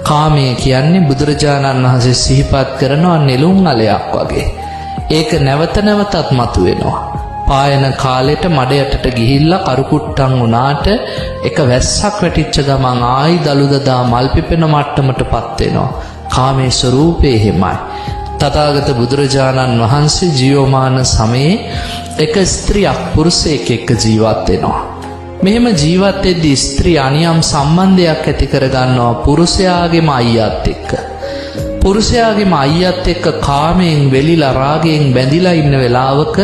කාමය කියන්නේ බුදුරජාණන් වහන්සේ සිහිපත් කරනවා නෙළුම් අලයක් වගේ. ඒක නැවත නැවතත් මතුවෙනවා. පායන කාලෙට මඩ යටට ගිහිල්ලා කරුකුට්ටම් වුණාට එක වැස්සක් වැටිච්ච ගමන් ආයි දලුදදා මල් පිපෙන මට්ටමටපත් වෙනවා. කාමයේ ස්වરૂපේ එහෙමයි. තථාගත බුදුරජාණන් වහන්සේ ජීවමාන සමයේ එක ස්ත්‍රියක් පුරුෂයෙක් එක්ක ජීවත් වෙනවා. මෙහෙම ජීවත් වෙද්දී ස්ත්‍රිය අනියම් සම්බන්ධයක් ඇති කරගන්නවා පුරුෂයාගේම අයියාත් එක්ක. පුරුෂයාගේම අයියාත් එක්ක කාමයෙන් වෙලිලා රාගයෙන් බැඳිලා ඉන්න වෙලාවක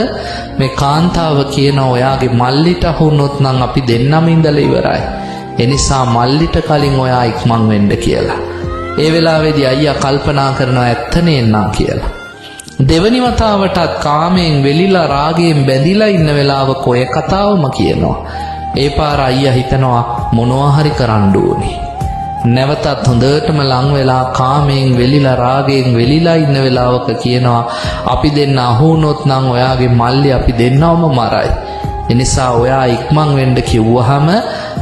මේ කාන්තාව කියනවා ඔයාගේ මල්ලිට අහුනොත් නම් අපි දෙන්නම ඉඳලා ඉවරයි. ඒ නිසා මල්ලිට කලින් ඔයා ඉක්මන් වෙන්න කියලා. ඒ වෙලාවේදී අයියා කල්පනා කරනවා ඇත්ත නේන්නම් කියලා. දෙවනි වතාවටත් කාමයෙන් වෙලිලා රාගයෙන් බැඳිලා ඉන්න වෙලාවක ඔය කතාවම කියනවා. ඒ පාර අයියා හිතනවා මොනවා හරි කරන්න ඕනේ. නැවතත් හොඳටම ලං වෙලා කාමයෙන් වෙලිලා රාගයෙන් වෙලිලා ඉන්න වෙලාවක කියනවා අපි දෙන්න අහුනොත් නම් ඔයාගේ මල්ලි අපි දෙන්නවම මරයි. ඒ නිසා ඔයා ඉක්මන් වෙන්න කිව්වහම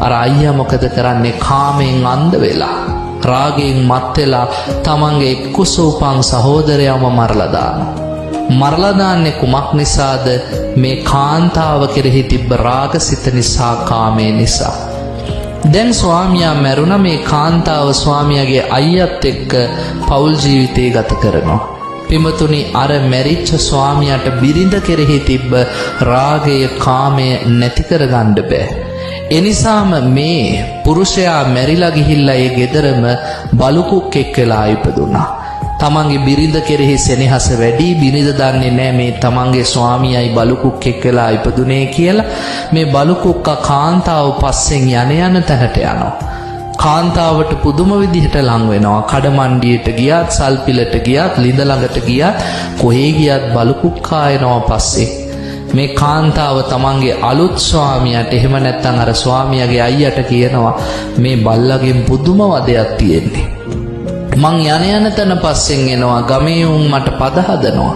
අර අයියා මොකද කරන්නේ? කාමයෙන් අන්ධ වෙලා රාගයෙන් මත් වෙලා තමන්ගේ කුසූපං සහෝදරයවම මරලා දානවා. මරලා දාන්නේ කුමක් නිසාද? මේ කාන්තාව කෙරෙහි තිබ්බ රාගසිත නිසා, කාමයේ නිසා. දැන් ස්වාමියා මැරුණා. මේ කාන්තාව ස්වාමියාගේ අයියත් එක්ක පෞල් ජීවිතය ගත කරනවා. පිමතුනි, අර මැරිච්ච ස්වාමියාට බිරිඳ කෙරෙහි තිබ්බ රාගය, කාමය නැති කරගන්න බෑ. එනිසාම මේ පුරුෂයා මැරිලා ගිහිල්ලා ඒ ගෙදරම බලුකුක් එක්කලා ඉපදුනා. තමන්ගේ බිරිඳ කෙරෙහි සෙනෙහස වැඩි. බිරිඳ දන්නේ නැහැ මේ තමන්ගේ ස්වාමියායි බලුකුක් එක්කලා ඉපදුනේ කියලා. මේ බලුකුක්ක කාන්තාව පස්සෙන් යන තැනට යනවා. කාන්තාවට පුදුම විදිහට ලං වෙනවා. කඩමණ්ඩියට ගියත්, සල්පිලට ගියත්, ලිඳ ළඟට ගියත්, කොහේ ගියත් බලුකුක්කා එනවා පස්සේ. මේ කාන්තාව තමන්ගේ අලුත් ස්වාමියාට, එහෙම නැත්නම් අර ස්වාමියාගේ අයියට කියනවා මේ බල්ලගෙන් පුදුම වදයක් තියෙන්නේ. මං යන තැන පස්සෙන් එනවා. ගමේ උන් මට පද හදනවා.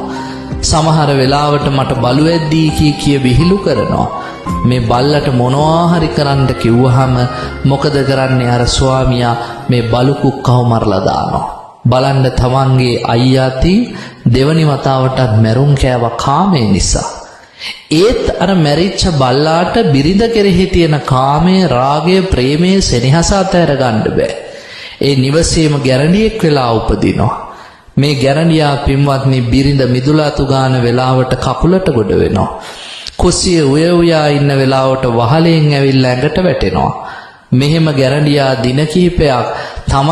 සමහර වෙලාවට මට බලු ඇද්දී කිය විහිළු කරනවා. මේ බල්ලට මොනවා හරි කරන්න කිව්වහම මොකද කරන්නේ? අර ස්වාමියා මේ බලු කුක්කව මරලා දානවා. බලන්න, තමන්ගේ අයියාති දෙවනි වතාවටත් මැරුම් කෑවා කාමයේ නිසා. ඒත් අර මැරිච්ච බල්ලාට බිරිඳ කෙරෙහි තියෙන කාමය, රාගය, ප්‍රේමය, සෙනෙහස අතහැර ගන්න බෑ. ඒ නිවසේම ගැරණියෙක් වෙලා උපදිනවා. මේ ගැරණියා පින්වත්නි බිරිඳ මිදුලාතු ගාන වෙලාවට කකුලට ගොඩ වෙනවා. කුස්සිය උයා ඉන්න වෙලාවට වහලෙන් ඇවිල්ලා ඇඟට වැටෙනවා. මෙහෙම ගැරණියා දින කිහිපයක්